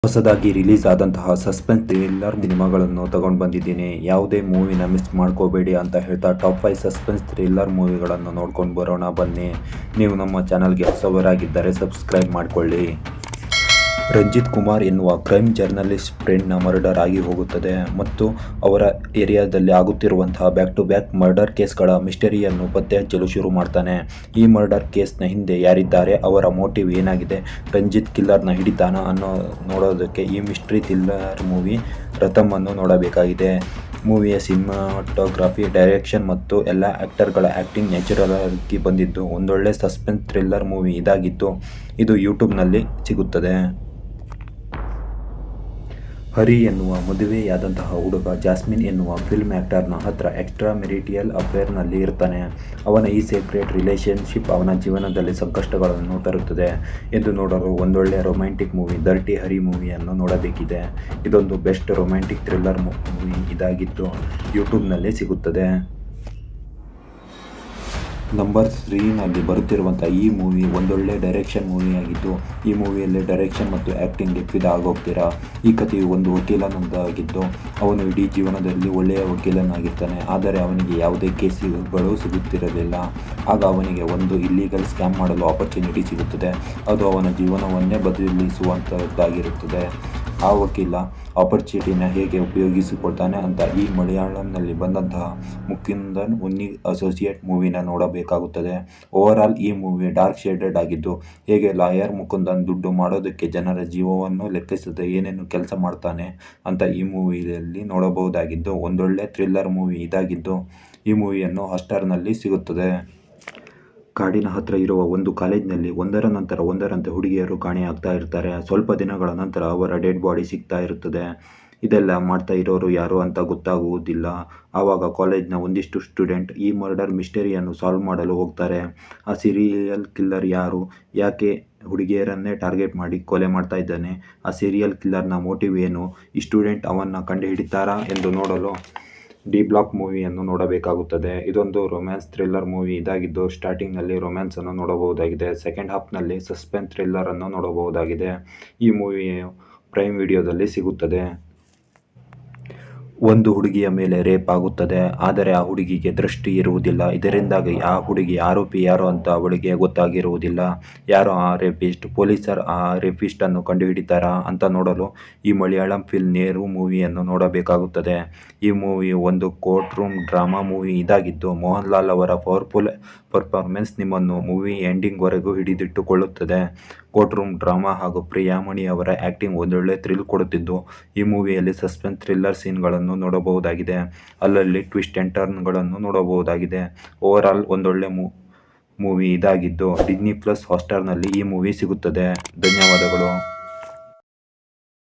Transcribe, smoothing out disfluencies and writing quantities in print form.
ಹೊಸದಾಗಿ ರಿಲೀಸ್ ಆದಂತಹ suspense thriller ಸಿನಿಮಾಗಳನ್ನು ತಗೊಂಡು ಬಂದಿದ್ದೀನಿ. ಯಾವುದೇ ಮೂವಿನ ಮಿಸ್ ಮಾಡ್ಕೋಬೇಡಿ ಅಂತ ಹೇಳ್ತಾ ಟಾಪ್ 5 ಸಸ್ಪೆನ್ಸ್ ಥ್ರಿಲ್ಲರ್ ಮೂವಿಗಳನ್ನು ನೋಡ್ಕೊಂಡು ಬರೋಣ ಬನ್ನಿ. ನೀವು ನಮ್ಮ ಚಾನಲ್ಗೆ ಹೊಸಬರಾಗಿದ್ದರೆ ಸಬ್ಸ್ಕ್ರೈಬ್ ಮಾಡಿಕೊಳ್ಳಿ. ರಂಜಿತ್ ಕುಮಾರ್ ಎನ್ನುವ ಕ್ರೈಮ್ ಜರ್ನಲಿಸ್ಟ್ ಫ್ರೆಂಡ್ನ ಮರ್ಡರ್ ಆಗಿ ಹೋಗುತ್ತದೆ ಮತ್ತು ಅವರ ಏರಿಯಾದಲ್ಲಿ ಆಗುತ್ತಿರುವಂತಹ ಬ್ಯಾಕ್ ಟು ಬ್ಯಾಕ್ ಮರ್ಡರ್ ಕೇಸ್ಗಳ ಮಿಸ್ಟರಿಯನ್ನು ಪತ್ತೆ ಹಚ್ಚಲು ಶುರು ಮಾಡ್ತಾನೆ. ಈ ಮರ್ಡರ್ ಕೇಸ್ನ ಹಿಂದೆ ಯಾರಿದ್ದಾರೆ, ಅವರ ಮೋಟಿವ್ ಏನಾಗಿದೆ, ರಂಜಿತ್ ಕಿಲ್ಲರ್ನ ಹಿಡಿತಾನ ಅನ್ನೋ ನೋಡೋದಕ್ಕೆ ಈ ಮಿಸ್ಟ್ರಿ ಥ್ರಿಲ್ಲರ್ ಮೂವಿ ರಥಮನ್ನು ನೋಡಬೇಕಾಗಿದೆ. ಮೂವಿಯ ಸಿನಿಮಾಟೋಗ್ರಫಿ, ಡೈರೆಕ್ಷನ್ ಮತ್ತು ಎಲ್ಲ ಆ್ಯಕ್ಟರ್ಗಳ ಆ್ಯಕ್ಟಿಂಗ್ ನ್ಯಾಚುರಲ್ ಆಗಿ ಬಂದಿದ್ದು ಒಂದೊಳ್ಳೆ ಸಸ್ಪೆನ್ಸ್ ಥ್ರಿಲ್ಲರ್ ಮೂವಿ ಇದಾಗಿದ್ದು ಇದು ಯೂಟ್ಯೂಬ್ನಲ್ಲಿ ಸಿಗುತ್ತದೆ. ಹರಿ ಎನ್ನುವ ಮದುವೆಯಾದಂತಹ ಹುಡುಗ ಜಾಸ್ಮಿನ್ ಎನ್ನುವ ಫಿಲ್ಮ್ ಆ್ಯಕ್ಟರ್ನ ಹತ್ರ ಎಕ್ಸ್ಟ್ರಾ ಮೆರಿಟಿಯಲ್ ಅಫೇರ್ನಲ್ಲಿ ಇರ್ತಾನೆ. ಅವನ ಈ ಸೀಕ್ರೆಟ್ ರಿಲೇಷನ್ಶಿಪ್ ಅವನ ಜೀವನದಲ್ಲಿ ಸಂಕಷ್ಟಗಳನ್ನು ತರುತ್ತದೆ ಎಂದು ನೋಡಲು ಒಂದೊಳ್ಳೆ ರೊಮ್ಯಾಂಟಿಕ್ ಮೂವಿ ಡರ್ಟಿ ಹರಿ ಮೂವಿಯನ್ನು ನೋಡಬೇಕಿದೆ. ಇದೊಂದು ಬೆಸ್ಟ್ ರೊಮ್ಯಾಂಟಿಕ್ ಥ್ರಿಲ್ಲರ್ ಮೂವಿ ಇದಾಗಿದ್ದು ಯೂಟ್ಯೂಬ್ನಲ್ಲಿ ಸಿಗುತ್ತದೆ. ನಂಬರ್ 3ನಲ್ಲಿ ಬರುತ್ತಿರುವಂಥ ಈ ಮೂವಿ ಒಂದೊಳ್ಳೆ ಡೈರೆಕ್ಷನ್ ಮೂವಿಯಾಗಿದ್ದು ಈ ಮೂವಿಯಲ್ಲಿ ಡೈರೆಕ್ಷನ್ ಮತ್ತು ಆ್ಯಕ್ಟಿಂಗ್ಗೆ ಫಿದಾ ಆಗೋಗ್ತೀರಾ. ಈ ಕಥೆಯು ಒಂದು ವಕೀಲನದ್ದಾಗಿದ್ದು ಅವನು ಇಡೀ ಜೀವನದಲ್ಲಿ ಒಳ್ಳೆಯ ವಕೀಲನಾಗಿರ್ತಾನೆ. ಆದರೆ ಅವನಿಗೆ ಯಾವುದೇ ಕೇಸುಗಳು ಸಿಗುತ್ತಿರಲಿಲ್ಲ. ಆಗ ಅವನಿಗೆ ಒಂದು ಇಲ್ಲೀಗಲ್ ಸ್ಕ್ಯಾಮ್ ಮಾಡಲು ಆಪರ್ಚುನಿಟಿ ಸಿಗುತ್ತದೆ. ಅದು ಅವನ ಜೀವನವನ್ನೇ ಬದಲಿಸುವಂಥದ್ದಾಗಿರುತ್ತದೆ. ಆ ವಕೀಲ ಆಪರ್ಚುನಿಟಿನ ಹೇಗೆ ಉಪಯೋಗಿಸಿಕೊಳ್ತಾನೆ ಅಂತ ಈ ಮಲಯಾಳಂನಲ್ಲಿ ಬಂದಂತಹ ಮುಕುಂದನ್ ಉನ್ನಿ ಅಸೋಸಿಯೇಟ್ ಮೂವಿನ ನೋಡಬೇಕಾಗುತ್ತದೆ. ಓವರಾಲ್ ಈ ಮೂವಿ ಡಾರ್ಕ್ ಶೇಡೆಡ್ ಆಗಿದ್ದು ಹೇಗೆ ಲಾಯರ್ ಮುಕುಂದನ್ ದುಡ್ಡು ಮಾಡೋದಕ್ಕೆ ಜನರ ಜೀವವನ್ನು ಲೆಕ್ಕಿಸದೆ ಏನೇನು ಕೆಲಸ ಮಾಡ್ತಾನೆ ಅಂತ ಈ ಮೂವಿಯಲ್ಲಿ ನೋಡಬಹುದಾಗಿದ್ದು ಒಂದೊಳ್ಳೆ ಥ್ರಿಲ್ಲರ್ ಮೂವಿ ಇದಾಗಿದ್ದು ಈ ಮೂವಿಯನ್ನು ಹಾಟ್‌ಸ್ಟಾರ್‌ನಲ್ಲಿ ಸಿಗುತ್ತದೆ. ಕಾಡಿನ ಹತ್ರ ಇರುವ ಒಂದು ಕಾಲೇಜಿನಲ್ಲಿ ಒಂದರ ನಂತರ ಒಂದರಂತೆ ಹುಡುಗಿಯರು ಕಾಣೆಯಾಗ್ತಾ ಇರ್ತಾರೆ. ಸ್ವಲ್ಪ ದಿನಗಳ ನಂತರ ಅವರ ಡೆಡ್ ಬಾಡಿ ಸಿಗ್ತಾ ಇರುತ್ತದೆ. ಇದೆಲ್ಲ ಮಾಡ್ತಾ ಇರೋರು ಯಾರು ಅಂತ ಗೊತ್ತಾಗುವುದಿಲ್ಲ. ಆವಾಗ ಕಾಲೇಜ್ನ ಒಂದಿಷ್ಟು ಸ್ಟೂಡೆಂಟ್ ಈ ಮರ್ಡರ್ ಮಿಸ್ಟರಿಯನ್ನು ಸಾಲ್ವ್ ಮಾಡಲು ಹೋಗ್ತಾರೆ. ಆ ಸೀರಿಯಲ್ ಕಿಲ್ಲರ್ ಯಾರು, ಯಾಕೆ ಹುಡುಗಿಯರನ್ನೇ ಟಾರ್ಗೆಟ್ ಮಾಡಿ ಕೊಲೆ ಮಾಡ್ತಾ ಇದ್ದಾನೆ, ಆ ಸೀರಿಯಲ್ ಕಿಲ್ಲರ್ನ ಮೋಟಿವ್ ಏನು, ಈ ಸ್ಟೂಡೆಂಟ್ ಅವನ್ನ ಕಂಡುಹಿಡಿತಾರಾ ಎಂದು ನೋಡಲು ಡಿ ಬ್ಲಾಕ್ ಮೂವಿಯನ್ನು ನೋಡಬೇಕಾಗುತ್ತದೆ. ಇದೊಂದು ರೊಮ್ಯಾನ್ಸ್ ಥ್ರಿಲ್ಲರ್ ಮೂವಿ ಇದಾಗಿದ್ದು ಸ್ಟಾರ್ಟಿಂಗ್ನಲ್ಲಿ ರೊಮ್ಯಾನ್ಸನ್ನು ನೋಡಬಹುದಾಗಿದೆ. ಸೆಕೆಂಡ್ ಹಾಫ್ನಲ್ಲಿ ಸಸ್ಪೆನ್ಸ್ ಥ್ರಿಲ್ಲರನ್ನು ನೋಡಬಹುದಾಗಿದೆ. ಈ ಮೂವಿಯು ಪ್ರೈಮ್ ವಿಡಿಯೋದಲ್ಲಿ ಸಿಗುತ್ತದೆ. ಒಂದು ಹುಡುಗಿಯ ಮೇಲೆ ರೇಪ್ ಆಗುತ್ತದೆ. ಆದರೆ ಆ ಹುಡುಗಿಗೆ ದೃಷ್ಟಿ ಇರುವುದಿಲ್ಲ. ಇದರಿಂದಾಗಿ ಆ ಹುಡುಗಿ ಆರೋಪಿ ಯಾರು ಅಂತ ಅವಳಿಗೆ ಗೊತ್ತಾಗಿರುವುದಿಲ್ಲ. ಯಾರು ಆ ರೇಪಿಸ್ಟ್, ಪೊಲೀಸರು ಆ ರೇಪಿಸ್ಟನ್ನು ಕಂಡುಹಿಡಿತಾರಾ ಅಂತ ನೋಡಲು ಈ ಮಲಯಾಳಂ ಫಿಲ್ಮ್ ನೇರು ಮೂವಿಯನ್ನು ನೋಡಬೇಕಾಗುತ್ತದೆ. ಈ ಮೂವಿಯು ಒಂದು ಕೋರ್ಟ್ ರೂಮ್ ಡ್ರಾಮಾ ಮೂವಿ ಇದಾಗಿದ್ದು ಮೋಹನ್ಲಾಲ್ ಅವರ ಪವರ್ಫುಲ್ ಪರ್ಫಾರ್ಮೆನ್ಸ್ ನಿಮ್ಮನ್ನು ಮೂವಿ ಎಂಡಿಂಗ್ವರೆಗೂ ಹಿಡಿದಿಟ್ಟುಕೊಳ್ಳುತ್ತದೆ. ಕೋರ್ಟ್ ರೂಮ್ ಡ್ರಾಮಾ ಹಾಗೂ ಪ್ರಿಯಾಮಣಿ ಅವರ ಆ್ಯಕ್ಟಿಂಗ್ ಒಂದೊಳ್ಳೆ ಥ್ರಿಲ್ ಕೊಡುತ್ತಿದ್ದು ಈ ಮೂವಿಯಲ್ಲಿ ಸಸ್ಪೆನ್ಸ್ ಥ್ರಿಲ್ಲರ್ ಸೀನ್ಗಳನ್ನು ನೋಡಬಹುದಾಗಿದೆ. ಅಲ್ಲಲ್ಲಿ ಟ್ವಿಸ್ಟ್ ಆ್ಯಂಡ್ ಟರ್ನ್ಗಳನ್ನು ನೋಡಬಹುದಾಗಿದೆ. ಓವರಾಲ್ ಒಂದೊಳ್ಳೆ ಮೂವಿ ಇದಾಗಿದ್ದು ಡಿಸ್ನಿ ಪ್ಲಸ್ ಹಾಟ್‌ಸ್ಟಾರ್‌ನಲ್ಲಿ ಈ ಮೂವಿ ಸಿಗುತ್ತದೆ. ಧನ್ಯವಾದಗಳು.